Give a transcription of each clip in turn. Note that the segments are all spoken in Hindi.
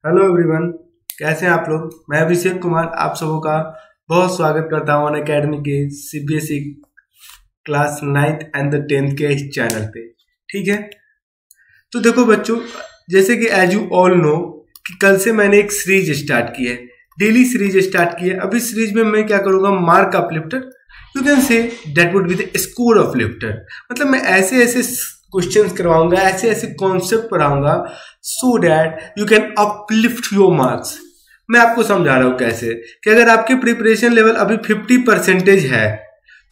हेलो एवरीवन, कैसे हैं आप लोग। मैं अभिषेक कुमार आप सबों का बहुत स्वागत करता हूं अनअकैडमी के CBSE class 9th and the 10th के इस चैनल पे। ठीक है, तो देखो बच्चों, जैसे कि एज यू ऑल नो कि कल से मैंने एक सीरीज स्टार्ट की है, डेली सीरीज स्टार्ट की है। अब इस सीरीज में मैं क्या करूंगा, mark uplifter, you can say that would be the score uplifter. मतलब मैं ऐसे ऐसे क्वेश्चंस करवाऊंगा, ऐसे ऐसे कॉन्सेप्ट पढ़ाऊंगा so that you can uplift your marks. मैं आपको समझा रहा हूं कैसे कि अगर आपके प्रिपरेशन लेवल अभी 50% है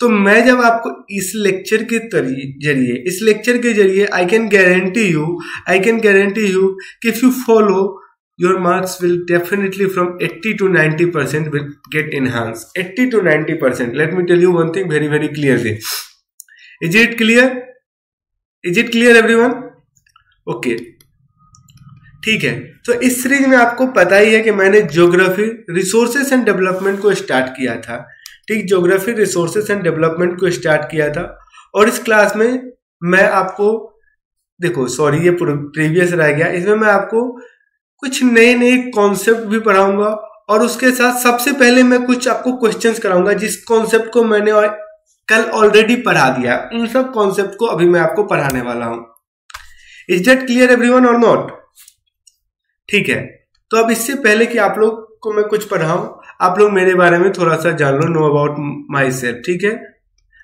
तो मैं जब आपको इस लेक्चर के जरिए आई कैन गारंटी यू कि if you follow your marks will definitely from 80 to 90% will get enhanced. 80 to 90%. Let me tell you one thing very clearly. Is it clear? Is it clear everyone? Okay. ठीक है, तो इस सीरीज में आपको पता ही है कि मैंने ज्योग्राफी रिसोर्सेस एंड डेवलपमेंट को स्टार्ट किया था। ठीक, ज्योग्राफी रिसोर्सेस एंड डेवलपमेंट को स्टार्ट किया था और इस क्लास में मैं आपको देखो, सॉरी ये प्रीवियस रह गया, इसमें मैं आपको कुछ नए नए कॉन्सेप्ट भी पढ़ाऊंगा और उसके साथ सबसे पहले मैं कुछ आपको क्वेश्चंस कराऊंगा जिस कॉन्सेप्ट को मैंने कल ऑलरेडी पढ़ा दिया, उन सब कॉन्सेप्ट को अभी मैं आपको पढ़ाने वाला हूं। इज दैट क्लियर एवरीवन और नॉट? ठीक है, तो अब इससे पहले कि आप लोग को मैं कुछ पढ़ाऊं, आप लोग मेरे बारे में थोड़ा सा जान लो अबाउट माई सेल्फ। ठीक है,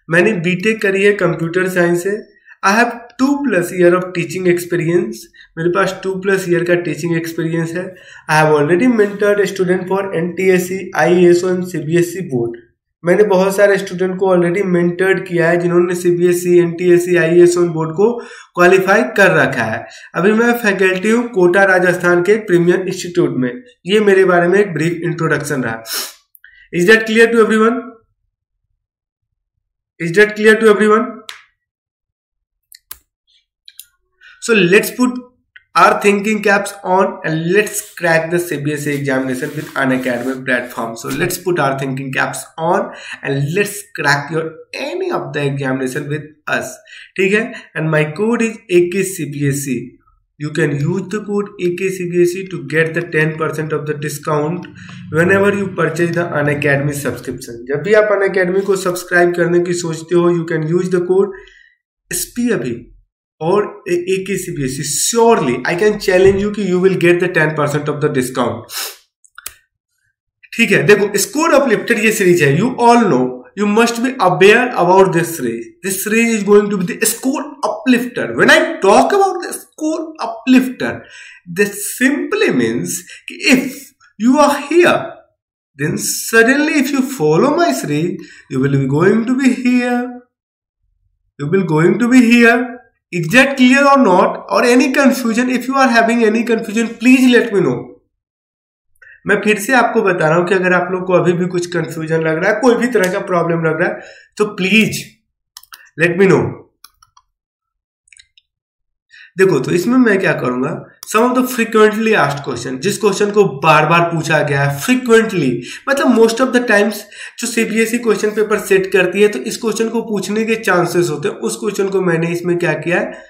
मैंने बीटेक करी है कंप्यूटर साइंस से। I have 2+ year of teaching experience. मेरे पास 2+ ईयर का टीचिंग एक्सपीरियंस है। I have already mentored student for NTSC, IAS and CBSE board. मैंने बहुत सारे स्टूडेंट को ऑलरेडी मेंटर्ड किया है जिन्होंने सीबीएसई, एनटीएससी, आईएएस बोर्ड को क्वालिफाई कर रखा है। अभी मैं फैकल्टी हूँ कोटा राजस्थान के प्रीमियर इंस्टीट्यूट में। ये मेरे बारे में एक ब्रीफ इंट्रोडक्शन रहा। Is that clear to everyone? Is that clear to everyone? So let's put our thinking caps on and let's crack the CBSE examination with Unacademy platform. So let's put our thinking caps on and let's crack your any of the examination with us. ठीक है? And my code is AKCBSE. You can use the code AKCBSE to get the 10% of the discount whenever you purchase the Unacademy subscription. जब भी आप Unacademy को सब्सक्राइब करने की सोचते हो, you can use the code SPABI और AKCBSE. Surely I can challenge you कि you will get the 10% of the discount. ठीक है, देखो स्कोर अपलिफ्टर ये सीरीज है, you all know, you must be aware about this series. This series is going to be the score uplifter. When I talk about the score uplifter, this simply means if you are here, then suddenly if you follow my series, you will be going to be here. You will going to be here. Is that clear or not? Or any confusion? If you are having any confusion, please let me know. मैं फिर से आपको बता रहा हूं कि अगर आप लोग को अभी भी कुछ कंफ्यूजन लग रहा है, कोई भी तरह का प्रॉब्लम लग रहा है, तो प्लीज लेट मी नो। देखो, तो इसमें मैं क्या करूंगा, some of the frequently asked question, जिस क्वेश्चन को बार बार पूछा गया है फ्रीक्वेंटली, मतलब मोस्ट ऑफ द टाइम्स जो सीबीएसई क्वेश्चन पेपर सेट करती है तो इस क्वेश्चन को पूछने के चांसेस होते हैं, उस क्वेश्चन को मैंने इसमें क्या किया है,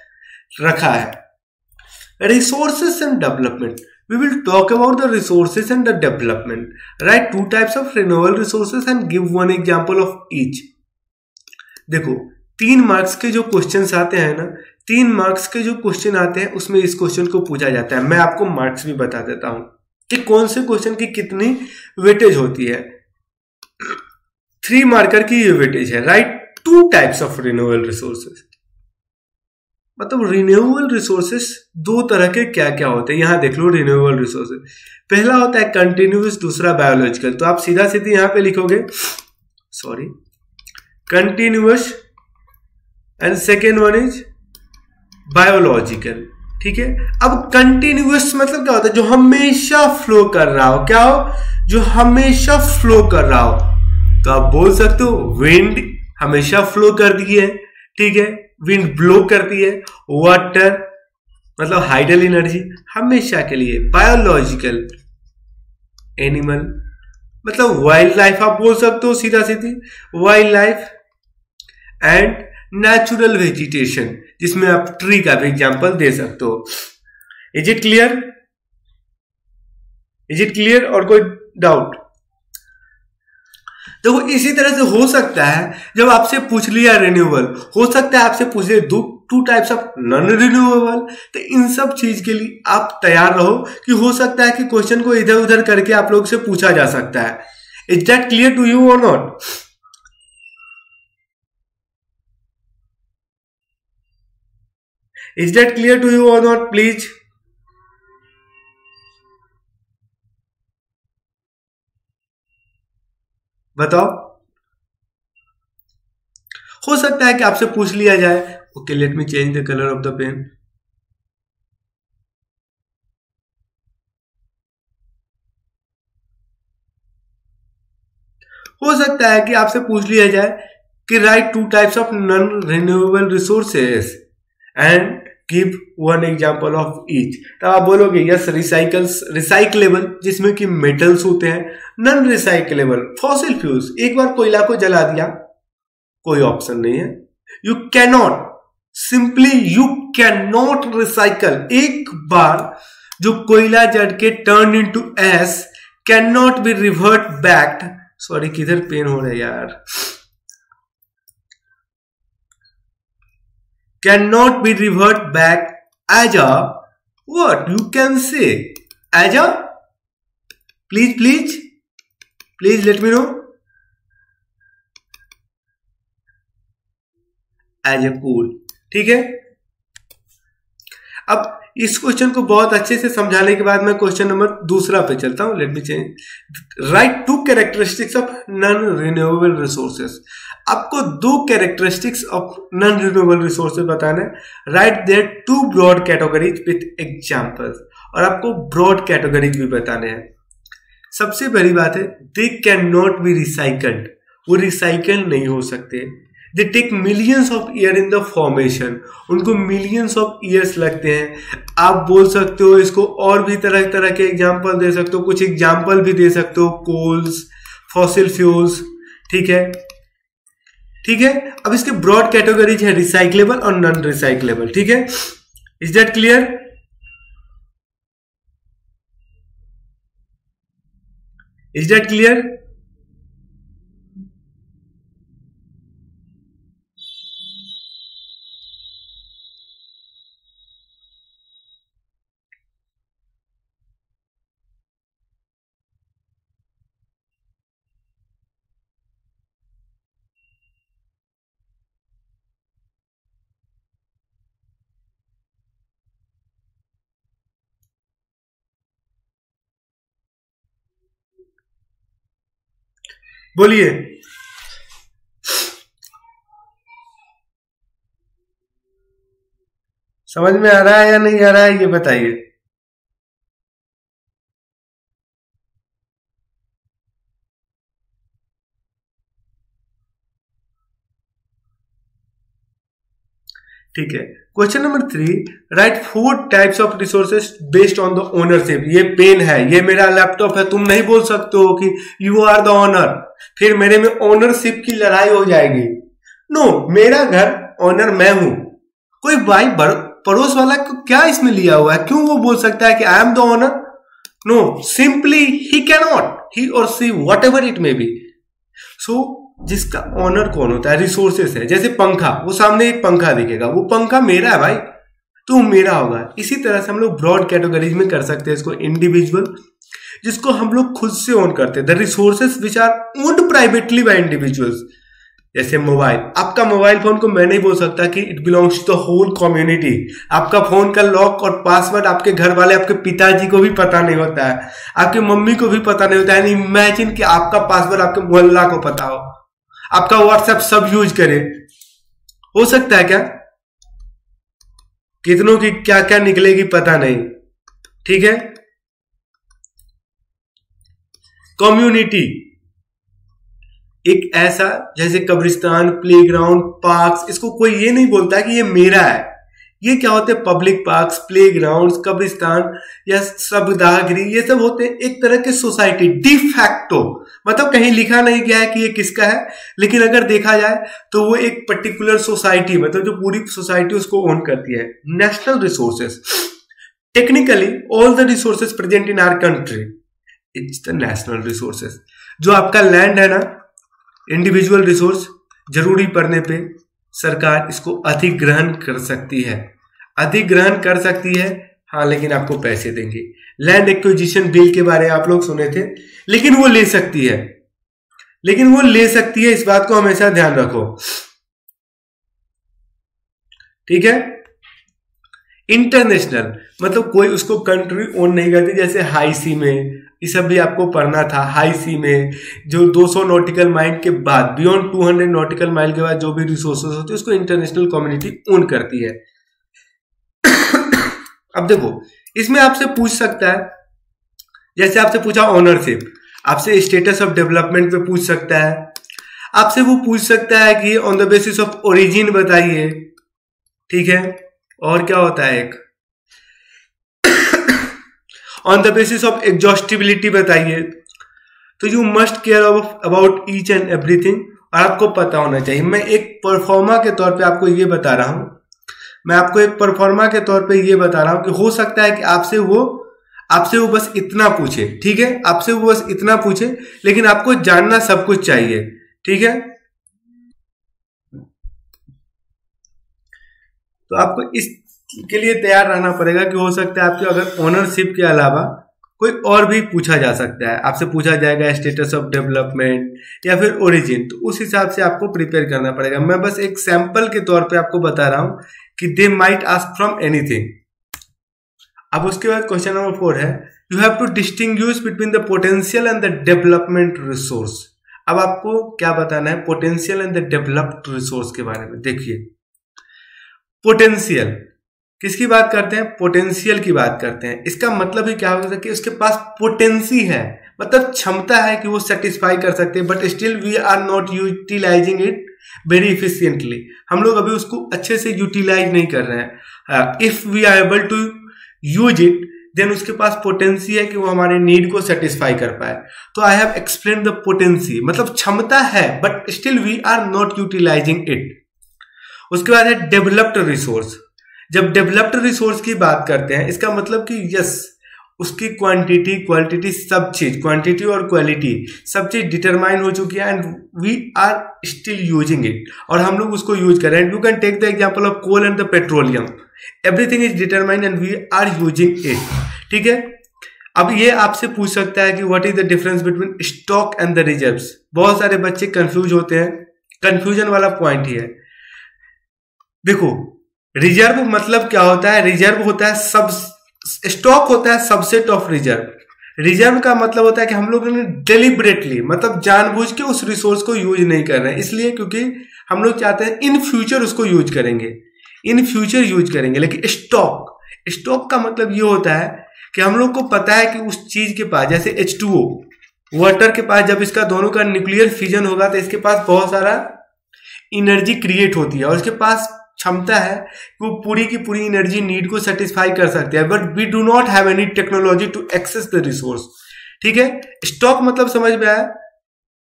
रखा है। Resources and development, we will talk about the resources and the development. Write 2 types of renewable resources and give 1 example of each. देखो, 3 मार्क्स के जो क्वेश्चंस आते हैं ना, 3 मार्क्स के जो क्वेश्चन आते हैं उसमें इस क्वेश्चन को पूछा जाता है। मैं आपको मार्क्स भी बता देता हूं कि कौन से क्वेश्चन की कितनी वेटेज होती है। 3 मार्कर की ये वेटेज है। Right 2 types of renewable resources. मतलब रिन्यूएबल रिसोर्सेस 2 तरह के क्या क्या होते हैं, यहां देख लो। रिन्यूएबल रिसोर्सेस पहला होता है कंटिन्यूअस, दूसरा बायोलॉजिकल। तो आप सीधा सीधी यहां पे लिखोगे, sorry, continuous and second one is biological. ठीक है, अब कंटिन्यूअस मतलब क्या होता है, जो हमेशा फ्लो कर रहा हो। क्या हो? जो हमेशा फ्लो कर रहा हो। तो आप बोल सकते हो विंड हमेशा फ्लो करती है। ठीक है, विंड ब्लो करती है। वाटर मतलब हाइडल एनर्जी हमेशा के लिए। बायोलॉजिकल एनिमल मतलब वाइल्ड लाइफ, आप बोल सकते हो सीधा सीधी wildlife. And natural vegetation, जिसमें आप ट्री का भी एग्जांपल दे सकते हो। Is it clear? Is it clear और कोई डाउट? देखो इसी तरह से हो सकता है जब आपसे पूछ लिया रिन्यूएबल, हो सकता है आपसे पूछ लिया to types of non renewable. तो इन सब चीज के लिए आप तैयार रहो कि हो सकता है कि क्वेश्चन को इधर उधर करके आप लोग से पूछा जा सकता है। Is that clear to you or not? Is that clear to you or not please? बताओ। हो सकता है कि आपसे पूछ लिया जाए, okay let me change the colour of the pen. हो सकता है कि आपसे पूछ लिया जाए कि write two types of non renewable resources and give one example of each. तब आप बोलोगे यस रिसाइकलेबल जिसमें कि मेटल्स होते हैं, नॉन रिसाइकलेबल फॉसिल फ्यूल्स, एक बार कोयला को जला दिया कोई ऑप्शन नहीं है। You cannot, simply you cannot recycle, एक बार जो कोयला जड़ के turn into S can not B revert back. Sorry किधर पेन हो रहा है यार, cannot be revert back as a what you can say as a please let me know as a coal। ठीक है, अब इस क्वेश्चन को बहुत अच्छे से समझाने के बाद मैं क्वेश्चन नंबर दूसरा पे चलता हूं। Let me change. Write two characteristics of non renewable resources. आपको दो characteristics of non renewable resources बताना है। Write their two broad categories with examples, और आपको ब्रॉड कैटेगरीज भी बताने हैं। सबसे पहली बात है they can not be recycled, वो रिसाइकल नहीं हो सकते। They take millions of year in the formation, उनको मिलियंस ऑफ ईयर्स लगते हैं। आप बोल सकते हो इसको और भी तरह तरह के एग्जाम्पल दे सकते हो, कुछ एग्जाम्पल भी दे सकते हो, कोल्स, फॉसिल फ्यूल्स। ठीक है, ठीक है। अब इसके ब्रॉड कैटेगरीज है रिसाइक्लेबल और नॉन रिसाइक्लेबल। ठीक है, is that clear? Is that clear? बोलिए। समझ में आ रहा है या नहीं आ रहा है ये बताइए। ठीक है, question number 3, right 4 types of resources based on the ownership. ये पेन है, ये मेरा लैपटॉप है, तुम नहीं बोल सकते हो कि यू आर द ओनर, फिर मेरे में ओनरशिप की लड़ाई हो जाएगी। नो, मेरा घर ओनर मैं हूं। कोई भाई पड़ोस वाला को क्या इसमें लिया हुआ है, क्यों वो बोल सकता है कि I am the owner? No, simply he can not, he or she whatever it may be. So जिसका ओनर कौन होता है? रिसोर्सेस है। जैसे पंखा, वो सामने एक पंखा दिखेगा, वो पंखा मेरा है भाई, तो मेरा होगा। इसी तरह से हम लोग ब्रॉड कैटेगरीज में कर सकते हैं इसको। इंडिविजुअल, जिसको हम लोग खुद से ओन करते हैं, the resources which are owned privately by individuals. जैसे मोबाइल, आपका मोबाइल फोन को मैं नहीं बोल सकता कि it belongs to the whole community. आपका फोन का लॉक और पासवर्ड आपके घर वाले, आपके पिताजी को भी पता नहीं होता है, आपकी मम्मी को भी पता नहीं होता है। इमेजिन कि आपका पासवर्ड आपके मोहल्ला को पता हो, आपका व्हाट्सएप सब यूज करे। हो सकता है क्या? कितनों की क्या क्या निकलेगी पता नहीं। ठीक है, कम्युनिटी एक ऐसा, जैसे कब्रिस्तान, प्लेग्राउंड, पार्क्स, इसको कोई ये नहीं बोलता कि ये मेरा है। ये क्या होते हैं? पब्लिक पार्क्स, प्लेग्राउंड्स, कब्रिस्तान या शबदाहगृह, ये सब होते हैं एक तरह के सोसाइटी डी फैक्टो। मतलब कहीं लिखा नहीं गया है कि ये किसका है, लेकिन अगर देखा जाए तो वो एक पर्टिकुलर सोसाइटी, मतलब जो पूरी सोसाइटी उसको ओन करती है। National resources, technically all the resources present in our country, it's the national resources. जो आपका लैंड है ना, इंडिविजुअल रिसोर्स, जरूरी पड़ने पे सरकार इसको अधिग्रहण कर सकती है, अधिग्रहण कर सकती है। हाँ, लेकिन आपको पैसे देंगे। लैंड एक्विजिशन बिल के बारे में आप लोग सुने थे, लेकिन वो ले सकती है, लेकिन वो ले सकती है, इस बात को हमेशा ध्यान रखो, ठीक है। इंटरनेशनल मतलब कोई उसको कंट्री ओन नहीं करती, जैसे हाई सी में, ये सब भी आपको पढ़ना था। हाई सी में जो 200 नॉटिकल माइल के बाद, बियॉन्ड 200 नॉटिकल माइल के बाद जो भी रिसोर्सेज होती है उसको इंटरनेशनल कम्युनिटी ओन करती है। अब देखो, इसमें आपसे पूछ सकता है, जैसे आपसे पूछा ओनरशिप, आपसे स्टेटस ऑफ डेवलपमेंट पे पूछ सकता है, आपसे वो पूछ सकता है कि on the basis of origin बताइए, ठीक है। और क्या होता है एक, on the basis of exhaustibility बताइए। तो you must care about each and everything, और आपको पता होना चाहिए। मैं एक परफॉर्मा के तौर पे आपको ये बता रहा हूं, मैं आपको एक परफॉर्मा के तौर पे ये बता रहा हूं कि हो सकता है कि आपसे वो बस इतना पूछे, ठीक है, आपसे वो बस इतना पूछे, लेकिन आपको जानना सब कुछ चाहिए, ठीक है। तो आपको इसके लिए तैयार रहना पड़ेगा कि हो सकता है आपके अगर ओनरशिप के अलावा कोई और भी पूछा जा सकता है, आपसे पूछा जाएगा स्टेटस ऑफ डेवलपमेंट या फिर ओरिजिन, तो उस हिसाब से आपको प्रिपेयर करना पड़ेगा। मैं बस एक सैंपल के तौर पे आपको बता रहा हूं कि they might ask from anything. अब उसके बाद क्वेश्चन नंबर 4 है, you have to distinguish between the potential and the development resource. अब आपको क्या बताना है potential and the developed resource के बारे में। देखिए, पोटेंशियल किसकी बात करते हैं, पोटेंशियल की बात करते हैं। इसका मतलब ही क्या होता है कि उसके पास पोटेंसी है, मतलब क्षमता है कि वो सेटिस्फाई कर सकते हैं, but still we are not utilising it very efficiently. हम लोग अभी उसको अच्छे से यूटिलाइज नहीं कर रहे हैं। If we are able to use it, then उसके पास पोटेंसी है कि वो हमारे नीड को सेटिस्फाई कर पाए। तो I have explain the potency, मतलब क्षमता है but still we are not utilising it. उसके बाद है डेवलप्ड रिसोर्स। जब डेवलप्ड रिसोर्स की बात करते हैं, इसका मतलब कि यस, उसकी क्वांटिटी, क्वालिटी, सब चीज, क्वांटिटी और क्वालिटी सब चीज डिटरमाइन हो चुकी है and we are still using it, और हम लोग उसको यूज कर रहे हैं। You can take the example of coal and the petroleum, everything is determined and we are using it, ठीक है। अब ये आपसे पूछ सकता है कि what is the difference between stock and the reserves. बहुत सारे बच्चे कंफ्यूज होते हैं, कंफ्यूजन वाला पॉइंट ही है। देखो, रिजर्व मतलब क्या होता है, रिजर्व होता है सब, स्टॉक होता है सबसेट ऑफ रिजर्व। रिजर्व का मतलब होता है कि हम लोग डेलिबरेटली, मतलब जानबूझ के उस रिसोर्स को यूज नहीं कर रहे हैं, इसलिए क्योंकि हम लोग चाहते हैं इन फ्यूचर उसको यूज करेंगे, इन फ्यूचर यूज करेंगे। लेकिन स्टॉक का मतलब ये होता है कि हम लोग को पता है कि उस चीज के पास, जैसे H2O वाटर के पास, जब इसका दोनों का न्यूक्लियर फ्यूजन होगा तो इसके पास बहुत सारा एनर्जी क्रिएट होती है और इसके पास क्षमता है कि वो पूरी की पूरी एनर्जी नीड को सेटिस्फाई कर सकते हैं, but we do not have any technology to access the resource, ठीक है। स्टॉक मतलब समझ में आया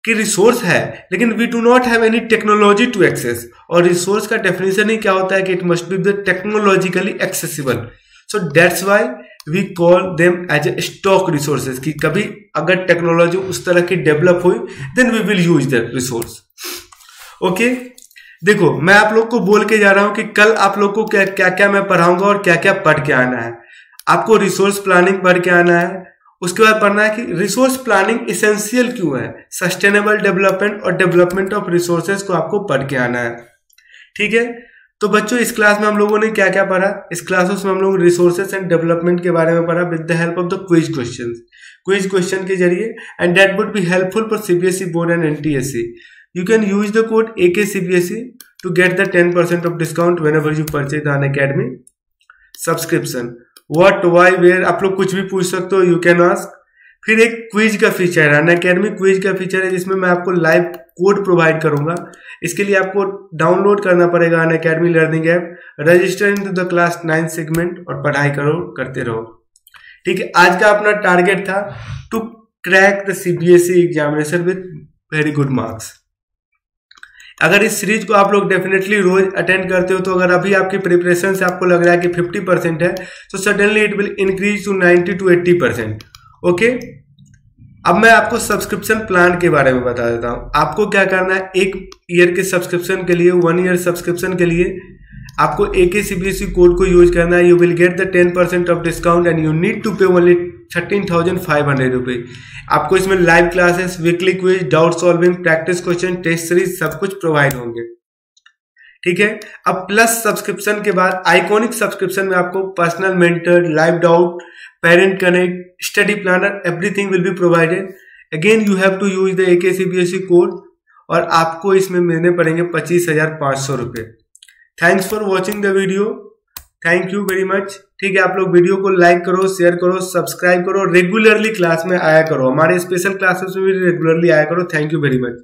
कि रिसोर्स है लेकिन we do not have any technology to access, और रिसोर्स का डेफिनेशन ही क्या होता है कि it must be the technologically accessible. So that's why we call them as a stock resources, कि कभी अगर टेक्नोलॉजी उस तरह की डेवलप हुई then we will use that resource, okay. देखो, मैं आप लोग को बोल के जा रहा हूं कि कल आप लोग को क्या क्या मैं पढ़ाऊंगा और क्या क्या पढ़ के आना है। आपको रिसोर्स प्लानिंग पढ़ के आना है, उसके बाद पढ़ना है कि रिसोर्स प्लानिंग इसेंशियल क्यों है, सस्टेनेबल डेवलपमेंट और डेवलपमेंट ऑफ रिसोर्सेज को आपको पढ़ के आना है, ठीक है। तो बच्चों, इस क्लास में हम लोगों ने क्या क्या पढ़ा, इस क्लासेस में हम लोग रिसोर्सेज एंड डेवलपमेंट के बारे में पढ़ा with the help of the quiz question के जरिए, and that would be helpful for CBSE board and NTSC. You can use the code AKCBSE to get the 10% of discount whenever you purchase the Unacademy subscription. What, why, where, आप लोग कुछ भी पूछ सकते हो, you can ask। फिर एक क्विज का फीचर है, Unacademy क्विज का फीचर है जिसमें मैं आपको लाइव कोड प्रोवाइड करूंगा। इसके लिए आपको डाउनलोड करना पड़ेगा Unacademy learning app, register in the class 9 segment और पढ़ाई करते रहो, ठीक है। आज का अपना टारगेट था to crack the CBSE examination with very good marks. अगर इस सीरीज को आप लोग डेफिनेटली रोज अटेंड करते हो, तो अगर अभी आपकी प्रिपरेशन से आपको लग रहा है कि 50% है, तो suddenly it will increase to 90 to 80%, okay. अब मैं आपको सब्सक्रिप्शन प्लान के बारे में बता देता हूं। आपको क्या करना है, 1 ईयर के सब्सक्रिप्शन के लिए, 1 ईयर सब्सक्रिप्शन के लिए आपको AK CBSE कोड को यूज करना है। You will get the 10% of discount and you need to pay only 13,500 रुपये। आपको इसमें live classes, weekly quiz, doubt solving, practice question, test series सब कुछ प्रोवाइड होंगे। ठीक है। अब प्लस सब्सक्रिप्शन के बाद आइकॉनिक सब्सक्रिप्शन में आपको personal mentor, live doubt, parent connect, study planner, everything will be provided. Again you have to use the AK CBSE code और आपको इसमें देने पड़ेंगे 25,500 रुपये। Thanks for watching the video, thank you very much. ठीक है, आप लोग वीडियो को लाइक करो, शेयर करो, सब्सक्राइब करो, रेगुलरली क्लास में आया करो, हमारे स्पेशल क्लासेस में भी रेगुलरली आया करो। Thank you very much.